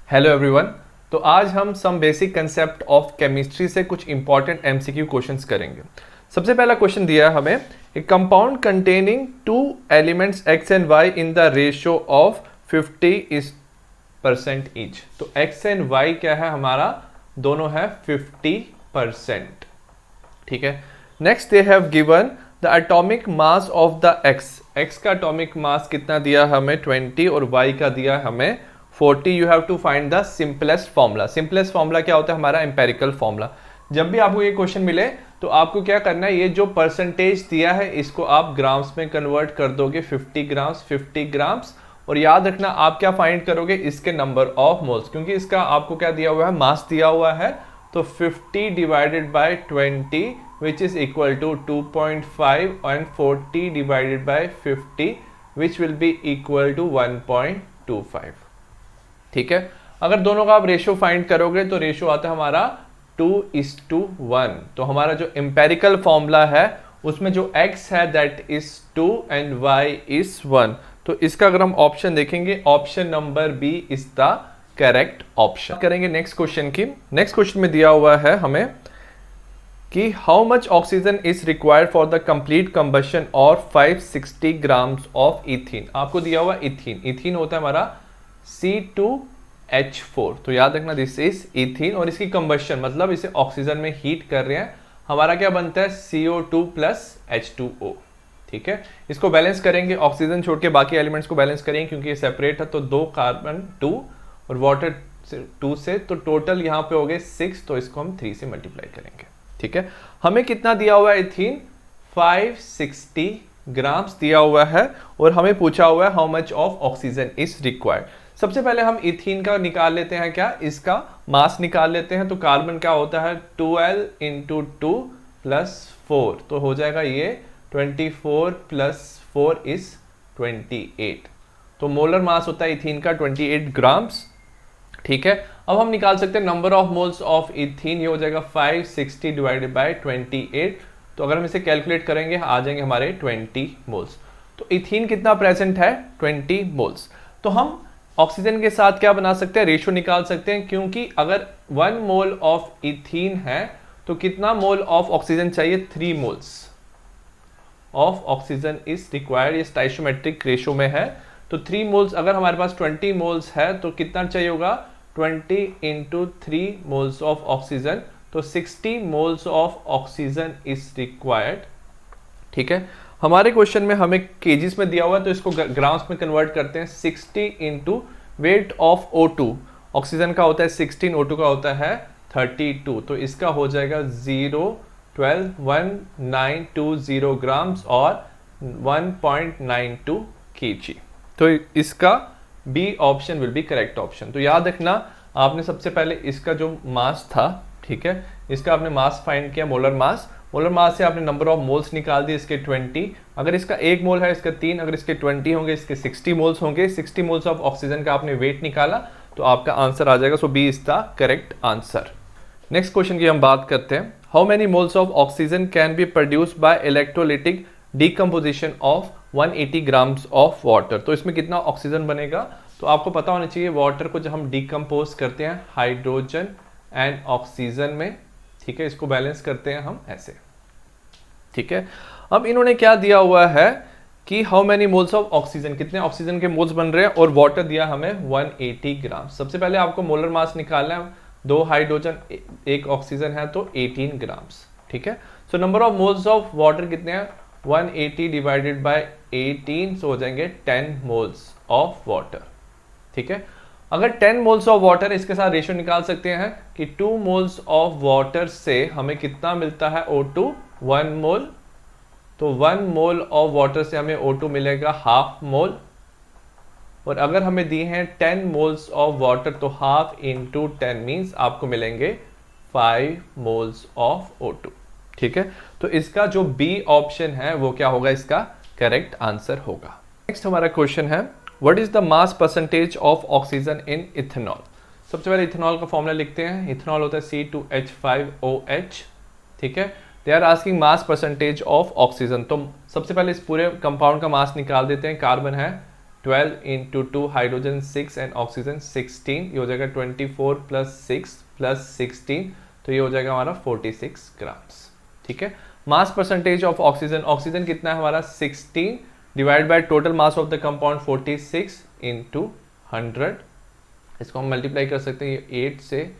Hello everyone. तो आज हम some basic concept of chemistry से कुछ इंपॉर्टेंट एमसीक्यू क्वेश्चंस करेंगे। सबसे पहला क्वेश्चन दिया है हमें, a compound containing two elements X and Y in the ratio of 50% each. तो एक्स एंड वाई क्या है हमारा, दोनों है 50%। ठीक है। Next they have given the atomic mass of the X. X का एटॉमिक मास कितना दिया हमें 20 और वाई का दिया हमें 40। You have to find the simplest formula. Simplest formula क्या होता है हमारा, एम्पेरिकल फॉर्मूला। जब भी आपको ये क्वेश्चन मिले तो आपको क्या करना है, ये जो परसेंटेज दिया है इसको आप ग्राम्स में कन्वर्ट कर दोगे, 50 ग्राम्स। और याद रखना आप क्या फाइंड करोगे, इसके नंबर ऑफ मोल्स, क्योंकि इसका आपको क्या दिया हुआ है, मास दिया हुआ है। तो 50 divided by 20 which is equal to 2.5 and 40 divided by 50 which will be equal to 1.25। ठीक है। अगर दोनों का आप रेशियो फाइंड करोगे तो रेशियो आता है हमारा 2:1। तो हमारा जो एम्पेरिकल फॉर्मूला है उसमें जो x है that is 2 and y is 1। तो इसका अगर हम ऑप्शन देखेंगे, option number B is the correct option. करेंगे नेक्स्ट क्वेश्चन की। नेक्स्ट क्वेश्चन में दिया हुआ है हमें कि how much oxygen is required for the complete combustion और 560 ग्राम्स ऑफ इथीन। आपको दिया हुआ इथीन, इथीन होता है हमारा C2H4। तो याद रखना दिस इज इथीन, और इसकी कंबशन मतलब इसे ऑक्सीजन में हीट कर रहे हैं, हमारा क्या बनता है CO2 प्लस H2O। ठीक है। इसको बैलेंस करेंगे, ऑक्सीजन छोड़ के बाकी एलिमेंट्स को बैलेंस करेंगे क्योंकि ये सेपरेट है। तो 2 कार्बन 2 और वाटर 2 से, तो टोटल यहाँ पे हो गए 6। तो इसको हम 3 से मल्टीप्लाई करेंगे। ठीक है। हमें कितना दिया हुआ है इथीन, 560 ग्राम्स दिया हुआ है, और हमें पूछा हुआ है how much of oxygen is required. सबसे पहले हम इथीन का निकाल लेते हैं, क्या इसका मास निकाल लेते हैं। तो कार्बन क्या होता है 12 इंटू 2 प्लस 4, तो हो जाएगा ये 24 प्लस 4 इज 28। तो मोलर मास होता है इथीन का 28 ग्राम्स। ठीक है। अब हम निकाल सकते हैं number of moles of ethene, ये हो जाएगा 560 डिवाइडेड बाय 28। तो अगर हम इसे कैलकुलेट करेंगे आ जाएंगे हमारे 20 मोल्स। तो इथीन कितना प्रेजेंट है, 20 मोल्स। तो हम ऑक्सीजन के साथ क्या बना सकते हैं, रेशियो निकाल सकते हैं, क्योंकि अगर 1 मोल ऑफ इथीन है तो कितना मोल ऑफ ऑक्सीजन चाहिए, 3 moles of oxygen is required. ये स्टाइशियोमेट्रिक रेशियो में है। तो 3 मोल्स, अगर हमारे पास 20 मोल्स है तो कितना चाहिए होगा, 20 इंटू 3 मोल्स ऑफ ऑक्सीजन। तो 60 moles of oxygen is required. ठीक है। हमारे क्वेश्चन में हमें केजीस में दिया हुआ है तो इसको ग्राम्स में कन्वर्ट करते हैं। 60 into weight of O2, oxygen का होता है 16, O2 का होता है 32। तो इसका हो जाएगा 0.121920 ग्राम्स और 1.92 kg। तो इसका B option will be correct option. तो याद रखना आपने सबसे पहले इसका जो मास था, ठीक है, इसका आपने मास फाइंड किया, मोलर मास। मोलर मास से आपने नंबर ऑफ मोल्स निकाल दिए, इसके 20। अगर इसका 1 मोल है इसका 3, अगर इसके 20 होंगे इसके 60 मोल्स होंगे। 60 मोल्स ऑफ ऑक्सीजन का आपने वेट निकाला तो आपका आंसर आ जाएगा। So B is the correct answer. Next question की हम बात करते हैं। How many moles of oxygen can be produced by electrolytic decomposition of 180 grams of water. तो इसमें कितना ऑक्सीजन बनेगा, तो आपको पता होना चाहिए वाटर को जब हम डिकम्पोज करते हैं हाइड्रोजन एंड ऑक्सीजन में, ठीक है, इसको बैलेंस करते हैं हम ऐसे। ठीक है। अब इन्होंने क्या दिया हुआ है कि how many moles of oxygen, कितने ऑक्सीजन के मोल्स बन रहे हैं, और वाटर दिया हमें 180 ग्राम। सबसे पहले आपको मोलर मास निकालना है, 2 हाइड्रोजन 1 ऑक्सीजन है तो 18 ग्राम्स। ठीक है। So number of moles of water कितने हैं, 180 डिवाइडेड बाय 18, सो हो जाएंगे 10 मोल्स ऑफ वाटर। ठीक है। अगर 10 मोल्स ऑफ वाटर, इसके साथ रेशियो निकाल सकते हैं कि 2 मोल्स ऑफ वाटर से हमें कितना मिलता है O2, 1 मोल। तो 1 मोल ऑफ वाटर से हमें O2 मिलेगा हाफ मोल। और अगर हमें दिए हैं 10 मोल्स ऑफ वाटर तो हाफ इंटू 10 मीन्स आपको मिलेंगे 5 मोल्स ऑफ O2। ठीक है। तो इसका जो बी ऑप्शन है वो क्या होगा, इसका करेक्ट आंसर होगा। नेक्स्ट हमारा क्वेश्चन है, what is the mass percentage of oxygen in ethanol. सबसे पहले इथेनॉल का फॉर्मूला लिखते हैं। इथेनॉल होता है C2H5OH। ठीक है। They are asking mass percentage of oxygen. तो सबसे पहले इस पूरे कंपाउंड का मास निकाल देते हैं। कार्बन है 12 इंटू 2, हाइड्रोजन 6 एंड ऑक्सीजन 16, ये हो जाएगा 24 प्लस 6 प्लस 16, तो ये हो जाएगा हमारा 46 ग्राम्स। ठीक है, मास परसेंटेज ऑफ ऑक्सीजन, ऑक्सीजन कितना है हमारा 16 divide by total mass of the compound 46 into 100, इसको हम मल्टीप्लाई कर सकते हैं, ये 8 से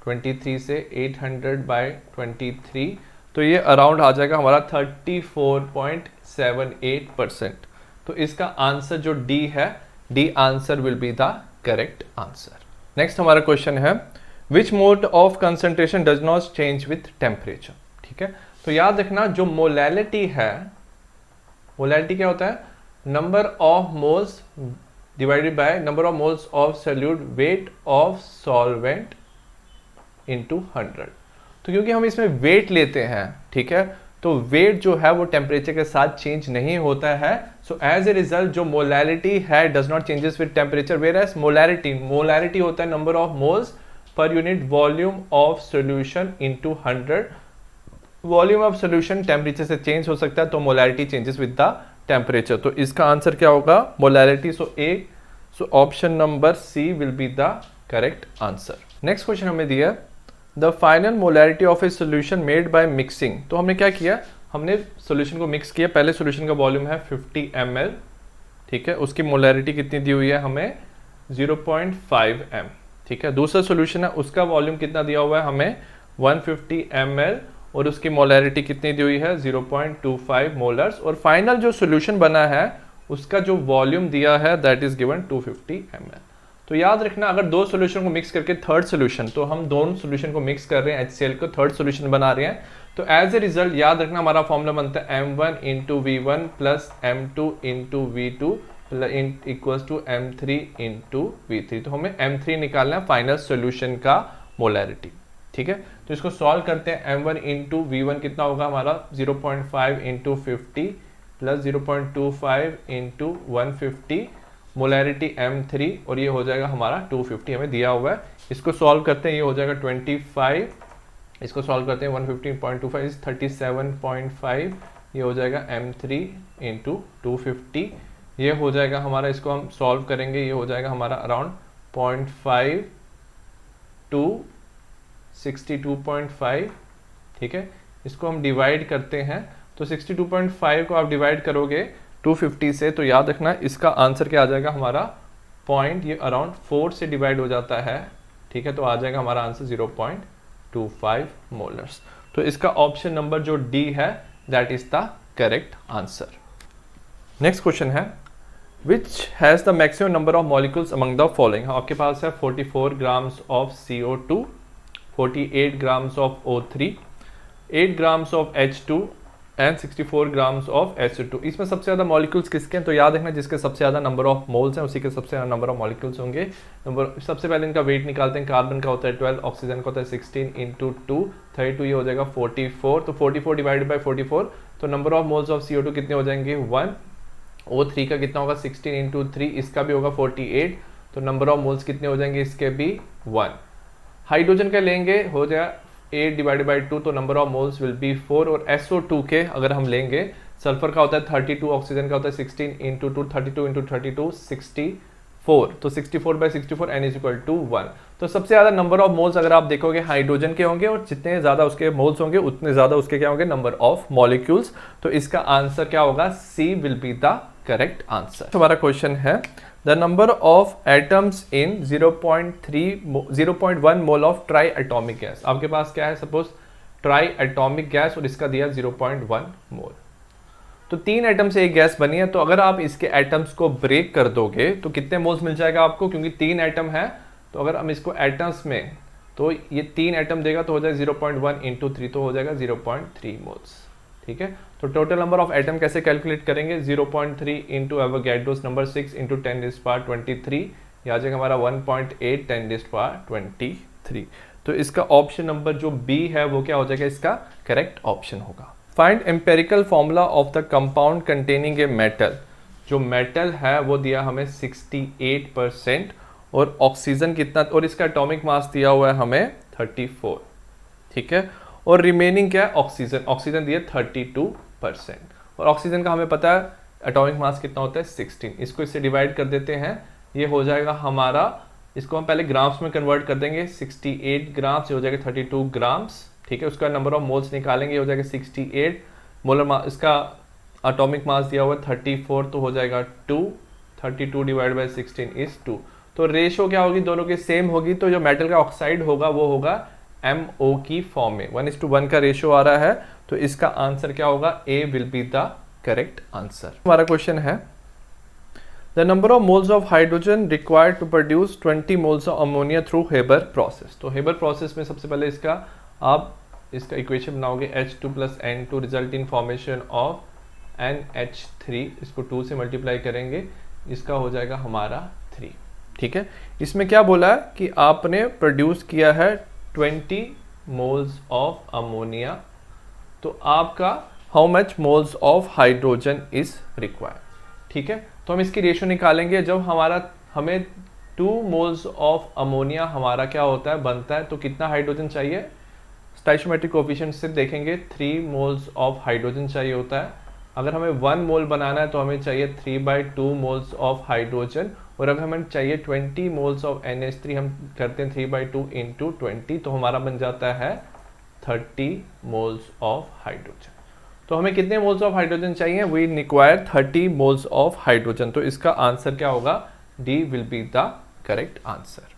23 से 800 बाय 23, तो ये अराउंड आ जाएगा हमारा 34.78%। तो इसका आंसर जो डी है, D answer will be the correct answer. Next हमारा क्वेश्चन है which mode of concentration does not change with temperature. ठीक है, तो याद रखना जो मोलैलिटी है, मोलैलिटी क्या होता है, number of moles divided by number of moles of solute weight of solvent into 100। तो क्योंकि हम इसमें वेट लेते हैं, ठीक है, तो वेट जो है वो टेम्परेचर के साथ चेंज नहीं होता है, सो एज ए रिजल्ट जो मोलैलिटी है does not changes with temperature, whereas molality होता है number of moles per unit volume of solution into 100। Volume of solution temperature से चेंज हो सकता है, तो molality changes with the temperature. तो इसका आंसर क्या होगा, molality. So option number C will be the correct answer. Next question हमें दिया the final molarity of a solution made by mixing. तो हमने क्या किया, हमने सोल्यूशन को मिक्स किया, पहले सोल्यूशन का वॉल्यूम है 50 ml, ठीक है, उसकी मोलैरिटी कितनी दी हुई है हमें 0.5 m, ठीक है। दूसरा सोल्यूशन है, उसका वॉल्यूम कितना दिया हुआ है हमें 150 ml और उसकी मोलैरिटी कितनी दी हुई है 0.25 मोलर्स, और फाइनल जो सोल्यूशन बना है उसका जो वॉल्यूम दिया है दैट इज गिवन 250 ml। तो याद रखना अगर दो सोल्यूशन को मिक्स करके थर्ड सोल्यूशन, तो हम दोनों सोल्यूशन को मिक्स कर रहे हैं, HCl को थर्ड सोल्यूशन बना रहे हैं, तो एज ए रिजल्ट याद रखना हमारा फॉर्मूला बनता है m1 into v1 plus m2 into v2 equals to m3 into v3। तो हमें m3 निकालना है फाइनल सोल्यूशन का मोलैरिटी, ठीक है। तो इसको सॉल्व करते हैं, m1 इंटू v1 कितना होगा हमारा 0.5 into 50 plus 0.25 into 150, molarity m3 और ये हो जाएगा हमारा 250 हमें दिया हुआ है। इसको सॉल्व करते हैं, ये हो जाएगा 25, इसको सॉल्व करते हैं 115.25 इज 37.5, ये हो जाएगा m3 इंटू 250, ये हो जाएगा हमारा, इसको हम सॉल्व करेंगे, ये हो जाएगा हमारा अराउंड 0.5 टू 62.5, ठीक है। इसको हम डिवाइड करते हैं, तो 62.5 को आप डिवाइड करोगे 250 से, तो याद रखना इसका आंसर क्या आ जाएगा हमारा पॉइंट, ये अराउंड 4 से डिवाइड हो जाता है, ठीक है, तो आ जाएगा हमारा आंसर 0.25 मोलर्स। तो इसका ऑप्शन नंबर जो डी है that is the correct answer. Next question है which has the maximum number of molecules among the following. आपके पास है 44 grams of CO2, 48 grams of O3, 8 grams of H2 and 64 grams of SO2। इसमें सबसे ज़्यादा molecules किसके हैं, तो याद रखना जिसके सबसे ज़्यादा नंबर ऑफ मोल्स हैं उसी के सबसे ज़्यादा नंबर ऑफ मॉलिक्यूल्स होंगे। सबसे पहले इनका वेट निकालते हैं, कार्बन का होता है 12, ऑक्सीजन का होता है 16 इंटू 2 32, ये हो जाएगा 44, तो 44 डिवाइडेड बाई 44, तो number of moles of CO2 कितने हो जाएंगे 1। O3 का कितना होगा 16 इंटू 3, इसका भी होगा 48, तो नंबर ऑफ मोल्स कितने हो जाएंगे इसके भी 1। हाइड्रोजन का लेंगे, हो जाएगा 8 डिवाइडेड बाई 2, तो number of moles will be 4, और SO2 के अगर हम लेंगे, सल्फर का होता है 32, ऑक्सीजन का होता है 16 इंटू 2 32 इंटू 32 64, तो 64 by 64 n is equal to 1। तो सबसे ज़्यादा नंबर ऑफ मोल्स अगर आप देखोगे हाइड्रोजन के होंगे, और जितने ज़्यादा उसके मोल्स होंगे उतने ज़्यादा उसके क्या होंगे नंबर ऑफ मॉलिक्यूल्स। तो इसका आंसर क्या होगा, C will be the correct answer. हमारा क्वेश्चन है the number of atoms in 0.1 mole of triatomic gas. आपके पास क्या है, सपोज ट्राई एटॉमिक गैस और इसका दिया 0.1 मोल, तो 3 एटम से एक गैस बनी है, तो अगर आप इसके एटम्स को ब्रेक कर दोगे तो कितने मोल्स मिल जाएगा आपको, क्योंकि 3 एटम है, तो अगर हम इसको एटम्स में, तो ये 3 एटम देगा तो हो जाएगा 0.1 इंटू 3, तो हो जाएगा 0.3 मोल्स, ठीक है। तो टोटल नंबर ऑफ एटम कैसे कैलकुलेट करेंगे, 0.3 इंटू एवोगैड्रोस नंबर 6 इंटू 10⁻23, ये आ जाएगा हमारा 1.8 10⁻23। तो इसका ऑप्शन नंबर जो बी है वो क्या हो जाएगा, इसका करेक्ट ऑप्शन होगा। Find empirical formula of the compound containing a metal. जो मेटल है वो दिया हमें 68% और ऑक्सीजन कितना, और इसका एटॉमिक मास दिया हुआ है हमें 34, ठीक है, और रिमेनिंग क्या है ऑक्सीजन, ऑक्सीजन दिया 32%, और ऑक्सीजन का हमें पता है एटॉमिक मास कितना होता है 16। इसको इससे डिवाइड कर देते हैं, ये हो जाएगा हमारा, इसको हम पहले ग्राम्स में कन्वर्ट कर देंगे, 68 ग्राम्स, ये हो जाएगा 32 ग्राम्स, ठीक है। उसका नंबर ऑफ मोल्स निकालेंगे, ये हो जाएगा 68 मोलर मास, इसका एटॉमिक मास दिया हुआ है 34, तो हो जाएगा 2, 32 डिवाइड बाई 16 इज 2। तो रेशो क्या होगी, दोनों की सेम होगी, तो जो मेटल का ऑक्साइड होगा वो होगा MO की फॉर्म में, 1:1 का रेशो आ रहा है, तो इसका आंसर क्या होगा, A will be the correct answer. हमारा क्वेश्चन है the number of moles of hydrogen required to produce 20 moles of ammonia through Haber process. तो हेबर प्रोसेस में सबसे पहले आप इसका इक्वेशन बनाओगे, H2 + N2 result in formation of NH3, इसको 2 से मल्टीप्लाई करेंगे, इसका हो जाएगा हमारा 3, ठीक है। इसमें क्या बोला है कि आपने प्रोड्यूस किया है 20 मोल्स ऑफ अमोनिया, तो आपका how much moles of hydrogen is required, ठीक है। तो हम इसकी रेशो निकालेंगे, जब हमें 2 मोल्स ऑफ अमोनिया हमारा क्या होता है, बनता है, तो कितना हाइड्रोजन चाहिए, स्टोइचियोमेट्रिक कोएफिशिएंट से देखेंगे 3 मोल्स ऑफ हाइड्रोजन चाहिए होता है। अगर हमें 1 मोल बनाना है तो हमें चाहिए 3/2 मोल्स ऑफ हाइड्रोजन, और अगर हमें चाहिए 20 मोल्स ऑफ NH3, हम करते हैं 3/2 × 20, तो हमारा बन जाता है 30 मोल्स ऑफ हाइड्रोजन। तो हमें कितने मोल्स ऑफ हाइड्रोजन चाहिए, we require 30 moles of hydrogen, तो इसका आंसर क्या होगा, D will be the correct answer.